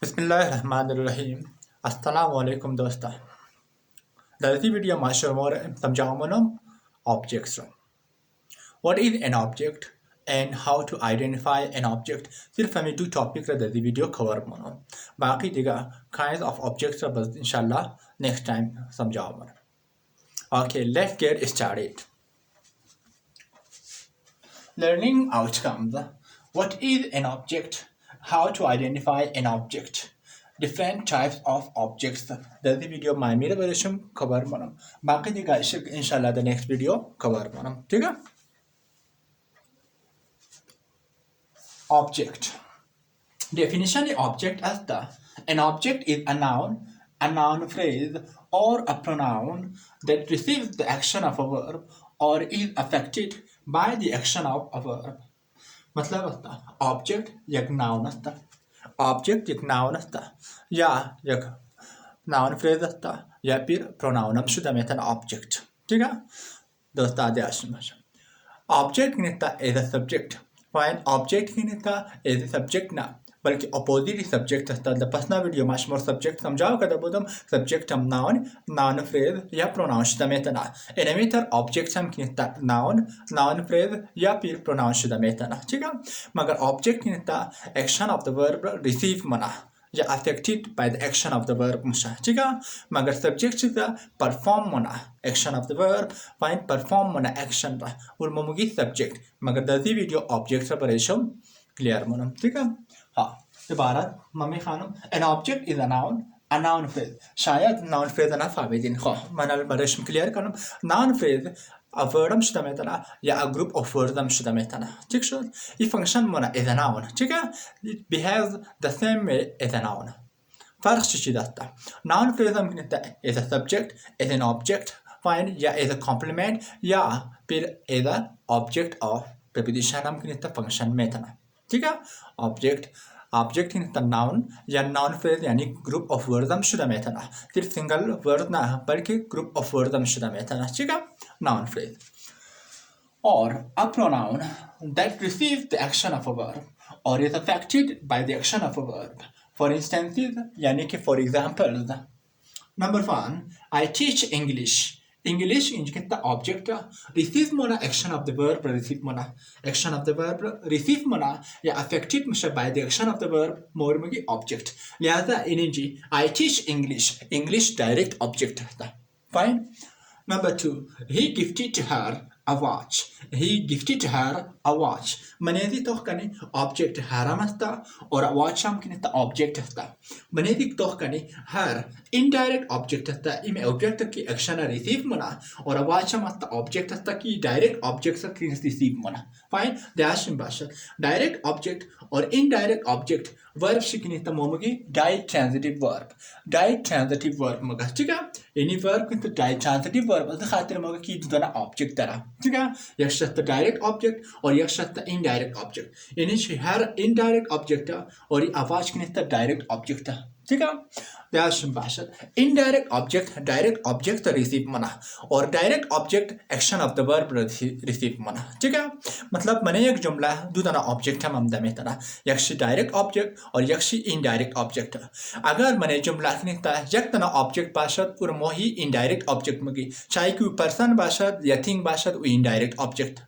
बिस्मिल्लाहिर्रहमानिर्रहीम अस्सलामु अलैकुम दोस्तों दरती video माशरूमोर तमजामनम objects what is an object and how to identify an object सिर्फ हमें दो टॉपिक रा दरती वीडियो कवर मनो बाकी दिगा kinds of objects रा बस इंशाल्लाह नेक्स्ट टाइम समझाओ मन okay let's get started learning outcomes what is an object how to identify an object different types of objects the video my मेरा version cover मनम बाकी दी गाइस इंशाल्लाह the next video cover मनम ठीक है object definition of object as the an object is a noun phrase or a pronoun that receives the action of a verb or is affected by the action of a verb मतलब असता object एक noun असता object एक noun असता या एक noun phrase असता या फिर प्रोनाउन हम शुद्ध मेथन ऑब्जेक्ट ठीक है दोस्ता आदि आश्रम ऑब्जेक्ट किनेता as a subject fine object किनेता एज अ सब्जेक्ट ना बल्कि अपोजिट सब्जेक्ट असता द पर्सनल वीडियो माश मोर सब्जेक्ट समझाओ कदा बोदम सब्जेक्ट हम नाउन फ्रेज या प्रोनाउन शुद्ध मेथना एनेमीटर ऑब्जेक्ट हम किनेता नाउन फ्रेज या फिर प्रोनाउन शुद्ध मेथना ठीक है मगर ऑब्जेक्ट किनेता action of the verb receive मना या affected by the action of the verb मुशा ठीक है मगर सब्जेक्ट से परफॉर्म मना action of the verb fine perform मना एक्शन रा और ममुगी सब्जेक्ट मगर दर्दी वीडियो ऑब्जेक्ट रा परेशम क्लियर मनम ठीक है हाँ इबारत मम्मी खानम an object is a noun phrase शायद noun phrase ना फाबिदिन खो मनल परेशम clear करनम noun phrase a word am शुद्ध मेतना या a group of words am शुद्ध मेतना ठीक शो ये function मना is a noun ठीक है it behaves the same way as a noun फर्क चीज़ दाता noun phrase हम किन्हें is a subject is an object fine या is a complement या फिर is a object of preposition हम किन्हें function मेतना ठीक है ऑब्जेक्ट किन्हें नाउन या नाउन फ्रेज यानी ग्रुप ऑफ वर्ड्स हम शुद्ध मेथना सिर्फ सिंगल वर्ड ना बल्कि ग्रुप ऑफ वर्ड्स हम शुद्ध मेथना ठीक है नाउन फ्रेज और a pronoun that receives the action of a verb or is affected by the action of a verb for instance यानी कि for example number 1 I teach English किंता object receive मना action of the verb receive मना action of the verb receive मना या affected मशा by the action of the verb मोर मगी ऑब्जेक्ट लिहाजा इनजी I teach English direct object था fine number 2 he gifted her a watch मनेदी तो कने ऑब्जेक्ट हरा मस्ता और वॉच हम किने ऑब्जेक्ट हस्ता मनेदी तो कने हर इनडायरेक्ट ऑब्जेक्ट हस्ता इमे ऑब्जेक्ट की एक्शन रिसीव मना और वॉच हम हस्ता ऑब्जेक्ट हस्ता की डायरेक्ट ऑब्जेक्ट से की रिसीव मना फाइन दैशिम भाषा डायरेक्ट ऑब्जेक्ट और इनडायरेक्ट ऑब्जेक्ट वर्ब शिकने त मोमगी डायरेक्ट ट्रांजिटिव वर्ब मगा ठीक है एनी वर्ब किंतु डायरेक्ट ट्रांजिटिव वर्ब अद खातिर मगा की दुना ऑब्जेक्ट तरह ठीक है एक शब्द डायरेक्ट ऑब्जेक्ट और एक शब्द इनडायरेक्ट ऑब्जेक्ट यानी हर इनडायरेक्ट ऑब्जेक्ट और आवाज किने डायरेक्ट ऑब्जेक्ट ठीक है दैशिम भाषा indirect object direct object receive मना और direct object action of the verb receive मना ठीक है मतलब मने एक जुमला दुना ऑब्जेक्ट हम दमे तना यक्षी डायरेक्ट ऑब्जेक्ट और यक्षी इनडायरेक्ट ऑब्जेक्ट अगर मने जुमला किने एक तना ऑब्जेक्ट भाषा और मोही इनडायरेक्ट ऑब्जेक्ट मगी चाहे कि पर्सन भाषा या थिंग भाषा वो इनडायरेक्ट ऑब्जेक्ट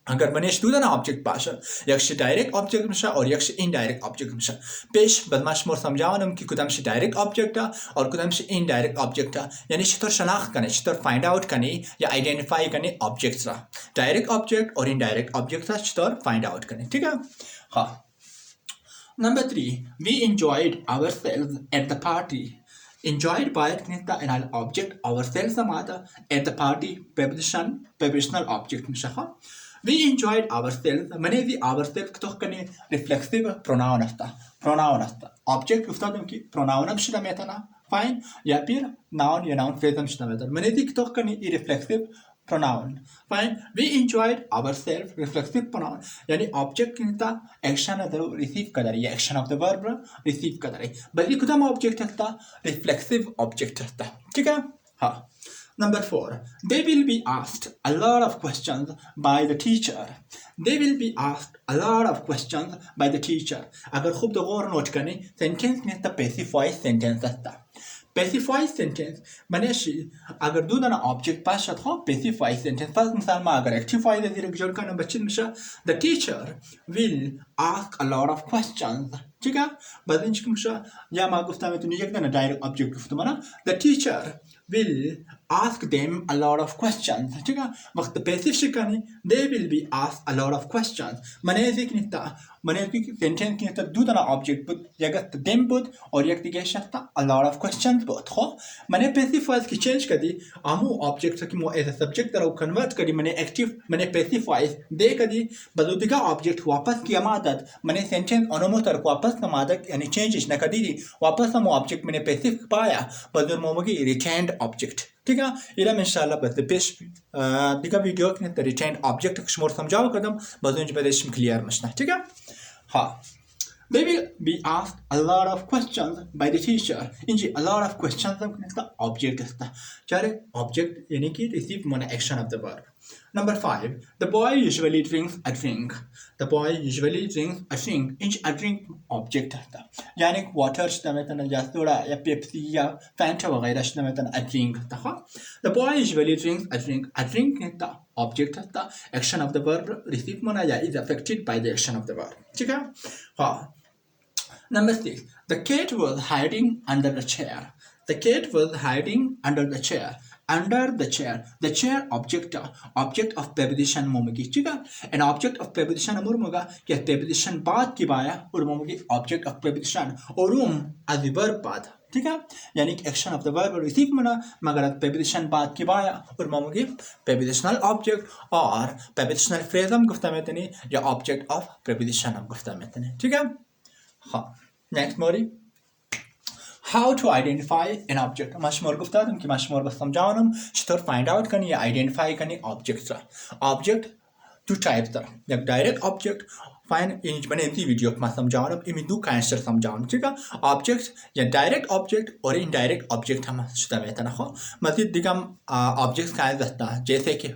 अगर मनेश दूसरा ऑब्जेक्ट भाषा यक्ष डायरेक्ट ऑब्जेक्ट मिशा और यक्ष इनडायरेक्ट ऑब्जेक्ट मिशा पेश बदमाश मोर समझाओ नम कि कुदम से डायरेक्ट ऑब्जेक्ट और कुदम से इनडायरेक्ट ऑब्जेक्ट यानी चित्तर शनाख्त करने चित्तर फाइंड आउट करने या आइडेंटिफाई करने ऑब्जेक्ट्स रा डायरेक्ट ऑब्जेक्ट और इनडायरेक्ट ऑब्जेक्ट रा चित्तर फाइंड आउट करने ठीक है हाँ number 3 we enjoyed ourselves at the party enjoyed by an object ourselves samata at the party prepositional object मिशा We enjoyed ourselves. मने दी ourselves तो कने reflexive pronoun असता. Object उसता दम की pronoun हम शुद्ध में था ना fine या फिर noun या noun phrase हम शुद्ध में था. मने दी तो कने reflexive pronoun fine. We enjoyed ourselves reflexive pronoun यानी object किंता action अदर receive कदारी या action of the verb receive कदारी. बल्कि कुछ हम object असता reflexive object असता. ठीक है हाँ. Number 4, they will be asked a lot of questions by the teacher. They will be asked a lot of questions by the teacher. अगर खूब गौर नोट करें सेंटेंस में तब पैसिफाइड सेंटेंस आता पैसिफाइड सेंटेंस माने अगर दो दाना ऑब्जेक्ट पास हो पैसिफाइड सेंटेंस पास मिसाल में अगर एक्टिफाइड है रिजल्ट का नंबर चिन्ह मिशा the teacher will ask a lot of questions ठीक है بعدين شو مشا يا ما قلت أنا توني جدا direct object قلت منا the teacher will ask them a lot of questions ठीक है वक्त passive शिकानी they will be asked a lot of questions मने ऐसे कि निता मने ऐसे कि sentence कि निता दो दाना object बुत यगत them बुत और यक दिगे शक्ता a lot of questions बुत हो मने पैसिव voice की change कर दी आमु object से कि मो as a subject तरह convert कर दी मने active मने पैसिव voice दे कर दी बदल दिगा object वापस किया मादत मने sentence अनुमोतर वापस नमादक यानी चेंजेस न कदी वापस हम ऑब्जेक्ट मैंने पैसिव पाया बदल मोमगी रिटेन्ड ऑब्जेक्ट ठीक है इला इंशाल्लाह बस बेस्ट दिका वीडियो के रिटेन्ड ऑब्जेक्ट शमोर समझाओ कदम बदल जो बदेश क्लियर मसना ठीक है हाँ they will be asked a lot of questions by the teacher Inzi a lot of questions हम किसका ऑब्जेक्ट है चारे ऑब्जेक्ट यानी कि receive Mona action of the verb Number 5, the boy usually drinks a drink. The boy usually drinks a drink. Inch a drink object था यानी water शतमें तना जास्तोड़ा या पेप्सी या फैंटा वगैरह शतमें तना a drink था The boy usually drinks a drink. A drink था object था action of the verb receive मना या is affected by the action of the verb ठीक है हाँ Number 6, the cat was hiding under the chair. The cat was hiding under the chair. Under the chair object of preposition मोमगी ठीक है an object of preposition अमर मोगा क्या preposition बाद की बाया और मोमगी object of preposition और as the verb बाद ठीक है यानी कि action of the verb receive मना मगर preposition बाद की बाया और मोमगी prepositional object और prepositional phrase हम गुफ्ता में तनी या object of preposition हम गुफ्ता में तनी ठीक है हाँ next Mori How to identify an object? मशमूर Gupta तुम कि मशमूर बस समझाओ नम शतर find out करनी या identify करनी object सा object two types सा एक direct object find इंच बने इसी वीडियो में समझाओ नम इमी दो कैंसर समझाओ ठीक है object या direct object और indirect object हम शतर में तना हो मज़ीद दिगम objects क्या दस्ता जैसे कि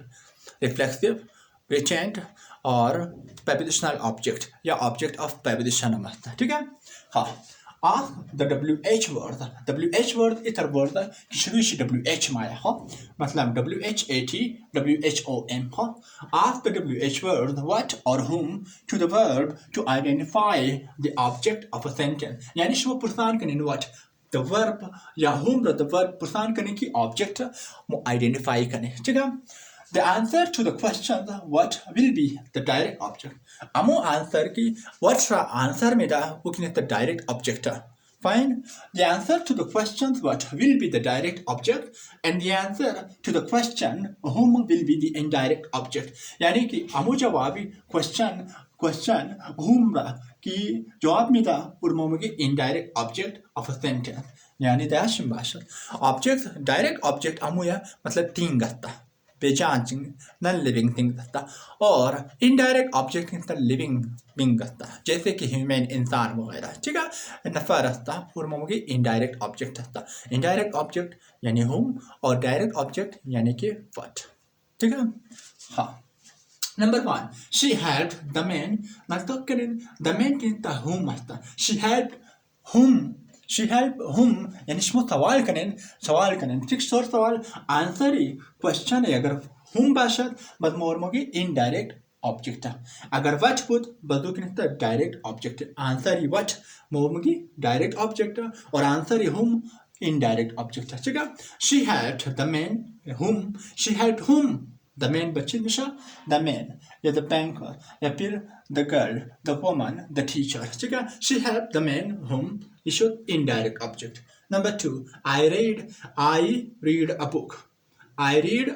reflexive, retent और prepositional object या object of preposition हम ठीक है हाँ Ask the WH word. WH word इतर word कि शुरू से WH माया हो मतलब WHAT WHOM हो Ask the WH word what or whom to the verb to identify the object of a sentence यानी शो पुरसान करने what the verb या whom the verb पुरसान करने की object मो identify करने ठीक है The answer to the question what will be the direct object. Amo answer ki what ra answer में दा वो किन्हें the direct object Fine. The answer to the questions what will be the direct object and the answer to the question whom will be the indirect object. यानी कि अमो जवाबी question whom रा कि जवाब में दा उर्मों की indirect object of a sentence. यानी दाशिम बाशल object direct object अमो या मतलब तीन गत्ता बेजान नॉन लिविंग थिंग करता और इनडायरेक्ट ऑब्जेक्ट इंता लिविंग बिंग करता जैसे कि ह्यूमन इंसान वगैरह ठीक है नफा रखता और मोमगी इनडायरेक्ट ऑब्जेक्ट रहता इनडायरेक्ट ऑब्जेक्ट यानी हुम और डायरेक्ट ऑब्जेक्ट यानी कि व्हाट ठीक है हाँ Number 1, she helped the man मतलब करें the man किंता हुम आता she helped whom यानी शमो सवाल करें ठीक सोर सवाल आंसर ही क्वेश्चन है अगर whom बाशत बद मोरमोगी इनडायरेक्ट ऑब्जेक्ट है अगर what बुत बदो कि नहीं डायरेक्ट ऑब्जेक्ट आंसर ही what मोरमोगी डायरेक्ट ऑब्जेक्ट और आंसर ही whom इनडायरेक्ट ऑब्जेक्ट है ठीक है she helped the man whom The man बच्चे मिशा the man या the banker या फिर the girl the woman the teacher ठीक है she helped the man whom issue indirect object Number 2 I read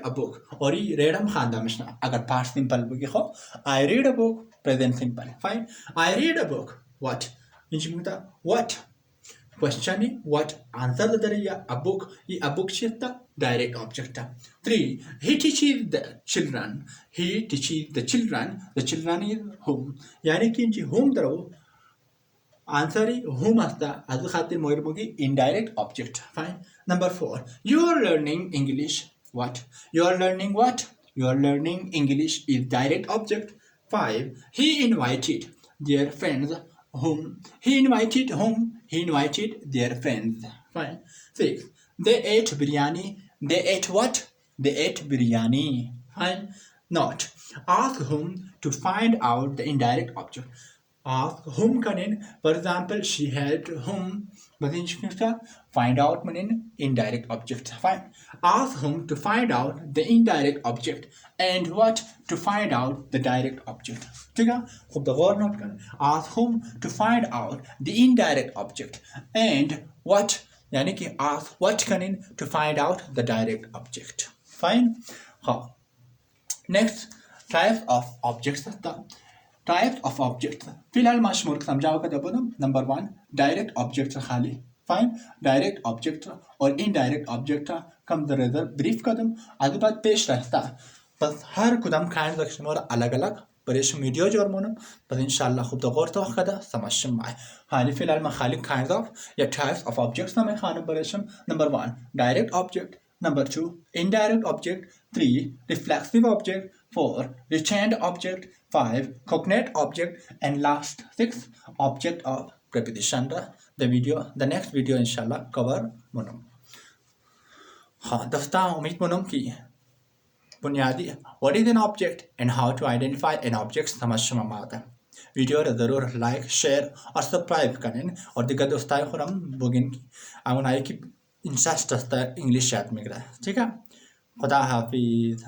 a book और ये read हम खानदा मिशना अगर past simple बुकी हो I read a book present simple fine I read a book what इंची मुता what question what answer the दरिया a book चित्ता direct object 3 he teaches the children the children is whom यानी कि इंची whom दरो answer whom असता आज खातिर मोयर मोगी indirect object fine Number 4 you are learning English What? You are learning what? You are learning English is direct object. 5. He invited their friends whom? He invited whom? He invited their friends. Fine. 6. They ate biryani. They ate what? They ate biryani. Fine. Not. Ask whom to find out the indirect object. Ask whom kanin. For example, she had whom. But in find out meaning indirect object. Fine. Ask whom to find out the indirect object and what to find out the direct object. ठीक है खूब गौर note करें. Ask whom to find out the indirect object and what यानी कि ask what करें to find out the direct object. Fine. हाँ. Next types of objects असतात. Types of objects फिलहाल मशमूर समझाओ का जब नंबर 1 डायरेक्ट ऑब्जेक्ट खाली फाइन डायरेक्ट ऑब्जेक्ट और इनडायरेक्ट ऑब्जेक्ट कम दर ब्रीफ कदम आगे बात पेश रहता बस हर कदम खान रखने और अलग अलग परेश वीडियो जो मोनम बस इंशाल्लाह खूब तो गौर तो कदा समझ में हाली फिलहाल मैं खाली काइंड ऑफ या टाइप्स ऑफ ऑब्जेक्ट्स में खान परेशम number 1 direct object Number 2, indirect object. 3, reflexive object. 4, retained object. 5, cognate object. And last 6, object of preposition. The next video inshallah cover monum. हाँ दोस्तों उम्मीद मनम की बुनियादी what is an object and how to identify an object समझ में आता है. वीडियो ज़रूर लाइक शेयर और सब्सक्राइब करें और दिक्कत दोस्ताय खुरम बोगिन की आउन आई की इंटरेस्ट इंग्लिश शायद में ठीक है खुदा हाफिज़.